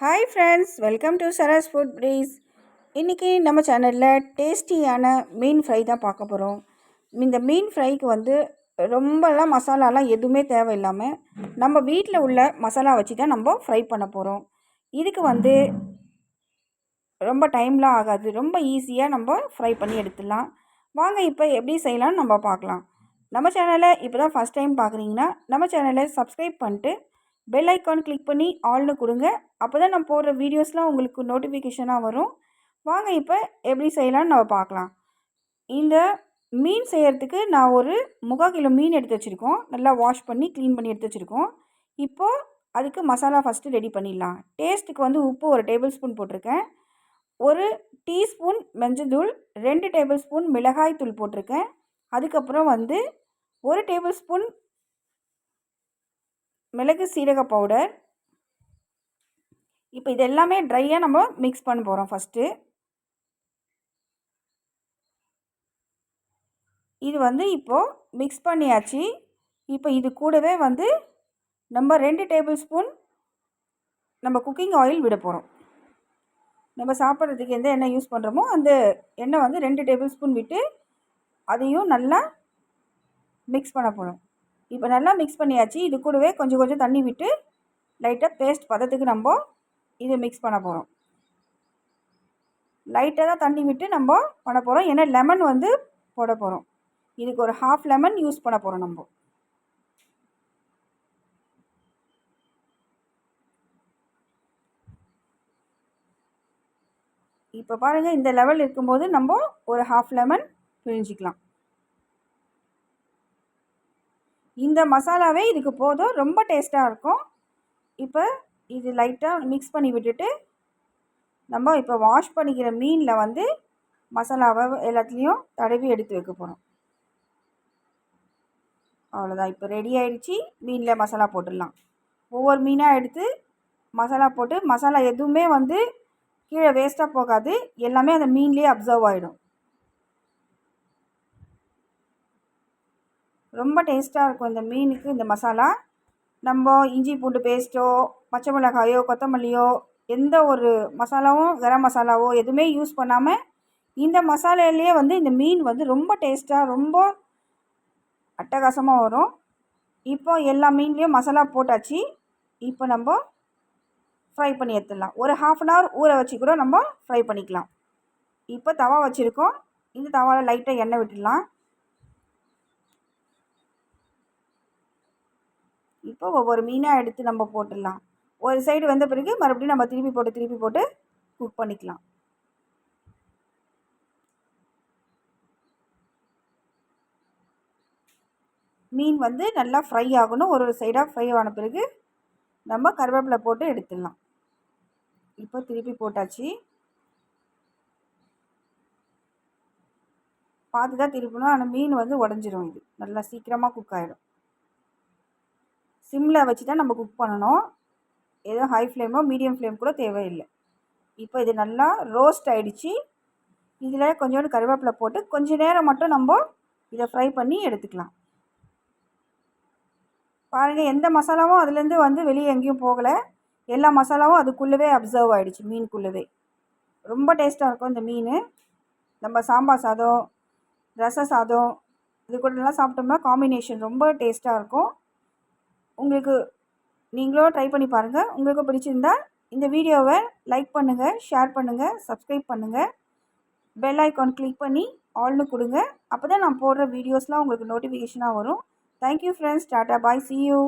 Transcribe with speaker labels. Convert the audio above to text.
Speaker 1: Hi friends, welcome to Saras food breeze. இன்றைக்கி நம்ம சேனலில் டேஸ்டியான மீன் ஃப்ரை தான் பார்க்க போகிறோம். இந்த மீன் ஃப்ரைக்கு ரொம்பலாம் மசாலாலாம் எதுவுமே தேவையில்லாமல் நம்ம வீட்டில் உள்ள மசாலா வச்சு தான் நம்ம ஃப்ரை பண்ண போகிறோம். இதுக்கு ரொம்ப டைம்லாம் ஆகாது, ரொம்ப ஈஸியாக நம்ம ஃப்ரை பண்ணி எடுத்துடலாம். வாங்க இப்போ எப்படி செய்யலாம்னு நம்ம பார்க்கலாம். நம்ம சேனலை இப்போ தான் ஃபஸ்ட் டைம் பார்க்குறீங்கன்னா நம்ம சேனலை சப்ஸ்கிரைப் பண்ணிட்டு பெல் ஐக்கான் கிளிக் பண்ணி ஆல்னு கொடுங்க. அப்போ தான் நான் போடுற வீடியோஸ்லாம் உங்களுக்கு நோட்டிஃபிகேஷனாக வரும். வாங்க இப்போ எப்படி செய்யலாம்னு நம்ம பார்க்கலாம். இந்த மீன் செய்கிறதுக்கு நான் ஒரு 3/4 கிலோ மீன் எடுத்து வச்சுருக்கோம். நல்லா வாஷ் பண்ணி க்ளீன் பண்ணி எடுத்து வச்சுருக்கோம். இப்போது அதுக்கு மசாலா ஃபஸ்ட்டு ரெடி பண்ணிடலாம். டேஸ்ட்டுக்கு உப்பு 1 டேபிள் ஸ்பூன் போட்டிருக்கேன். 1 டீஸ்பூன் மஞ்சள்தூள், 2 டேபிள் ஸ்பூன் மிளகாய் தூள் போட்டிருக்கேன். அதுக்கப்புறம் 1 டேபிள் ஸ்பூன் மிளகு சீரக பவுடர். இப்போ இது எல்லாமே ட்ரையாக நம்ம மிக்ஸ் பண்ண போகிறோம். ஃபஸ்ட்டு இது இப்போது மிக்ஸ் பண்ணியாச்சு. இப்போ இது கூடவே நம்ம 2 டேபிள் ஸ்பூன் நம்ம குக்கிங் ஆயில் விட போகிறோம். நம்ம சாப்பிட்றதுக்கு எந்த எண்ணெய் யூஸ் பண்ணுறோமோ அந்த எண்ணெய் 2 டேபிள் ஸ்பூன் விட்டு அதையும் நல்லா மிக்ஸ் பண்ண போகிறோம். இப்போ நல்லா மிக்ஸ் பண்ணியாச்சு. இது கூடவே கொஞ்சம் கொஞ்சம் தண்ணி விட்டு லைட்டாக பேஸ்ட் பதத்துக்கு நம்ம இது மிக்ஸ் பண்ண போகிறோம். லைட்டாக தான் தண்ணி விட்டு நம்ம பண்ண போகிறோம். ஏன்னா லெமன் போட போகிறோம். இதுக்கு ஒரு 1/2 லெமன் யூஸ் பண்ண போகிறோம் நம்ம. இப்போ பாருங்கள், இந்த லெவல் இருக்கும்போது நம்ம ஒரு 1/2 லெமன் பிழிஞ்சிக்கலாம். இந்த மசாலாவே இதுக்கு போதும், ரொம்ப டேஸ்ட்டாக இருக்கும். இப்போ இது லைட்டாக மிக்ஸ் பண்ணி விட்டுட்டு நம்ம இப்போ வாஷ் பண்ணிக்கிற மீனில் மசாலாவை எல்லாத்துலேயும் தடவி எடுத்து வைக்க போகிறோம். அவ்வளோதான், இப்போ ரெடி ஆகிடுச்சி. மீனில் மசாலா போட்டுடலாம். ஒவ்வொரு மீனாக எடுத்து மசாலா போட்டு, மசாலா எதுவுமே கீழே வேஸ்ட்டாக போகாது, எல்லாமே அந்த மீன்லேயே அப்சர்வ் ஆகிடும். ரொம்ப டேஸ்ட்டாக இருக்கும் இந்த மீனுக்கு இந்த மசாலா. நம்ம இஞ்சி பூண்டு பேஸ்ட்டோ, பச்சை மிளகாயோ, கொத்தமல்லியோ, எந்த ஒரு மசாலாவும், கரம் மசாலாவோ எதுவுமே யூஸ் பண்ணாமல் இந்த மசாலாலேயே இந்த மீன் ரொம்ப டேஸ்ட்டாக, ரொம்ப அட்டகாசமாக வரும். இப்போ எல்லா மீன்லேயும் மசாலா போட்டாச்சு. இப்போ நம்ம ஃப்ரை பண்ணி எடுத்துடலாம். ஒரு 1/2 அன் ஹவர் ஊற வச்சு கூட நம்ம ஃப்ரை பண்ணிக்கலாம். இப்போ தவா வச்சுருக்கோம். இந்த தவாவில் லைட்டாக எண்ணெய் விட்டுடலாம். இப்போ ஒவ்வொரு மீனாக எடுத்து நம்ம போட்டுடலாம். ஒரு சைடு வந்த பிறகு மறுபடியும் நம்ம திருப்பி போட்டு குக் பண்ணிக்கலாம். மீன் நல்லா ஃப்ரை ஆகணும். ஒரு சைடாக ஃப்ரை ஆன பிறகு நம்ம கருவேப்பிலை போட்டு எடுத்துடலாம். இப்போ திருப்பி போட்டாச்சு. பார்த்து தான் திருப்பணும், ஆனால் மீன் உடஞ்சிரும். இது நல்லா சீக்கிரமாக குக் ஆகிடும். சிம்மில் வச்சு தான் நம்ம குக் பண்ணணும். ஏதோ ஹை ஃப்ளேமோ மீடியம் ஃப்ளேம் கூட தேவையில்லை. இப்போ இது நல்லா ரோஸ்ட் ஆகிடுச்சு. இதில் கொஞ்சோண்டு கருவேப்பிலை போட்டு கொஞ்சம் நேரம் மட்டும் நம்ம இதை ஃப்ரை பண்ணி எடுத்துக்கலாம். பாருங்கள், எந்த மசாலாவும் அதுலேருந்து வெளியே எங்கேயும் போகலை. எல்லா மசாலாவும் அதுக்குள்ளவே அப்சர்வ் ஆகிடுச்சு மீனுக்குள்ளவே. ரொம்ப டேஸ்ட்டாக இருக்கும் இந்த மீன். நம்ம சாம்பார் சாதம், ரச சாதம் இது கூடலாம் சாப்பிட்டோம்னா காம்பினேஷன் ரொம்ப டேஸ்ட்டாக இருக்கும். நீங்களும் ட்ரை பண்ணி பாருங்கள். உங்களுக்கு பிடிச்சிருந்தா இந்த வீடியோவை லைக் பண்ணுங்கள், ஷேர் பண்ணுங்கள், சப்ஸ்கிரைப் பண்ணுங்கள். பெல் ஐக்கான் கிளிக் பண்ணி ஆல்னு கொடுங்க. அப்போ தான் நான் போடுற வீடியோஸ்லாம் உங்களுக்கு நோட்டிஃபிகேஷனாக வரும். Thank you friends. Tata, bye, see you.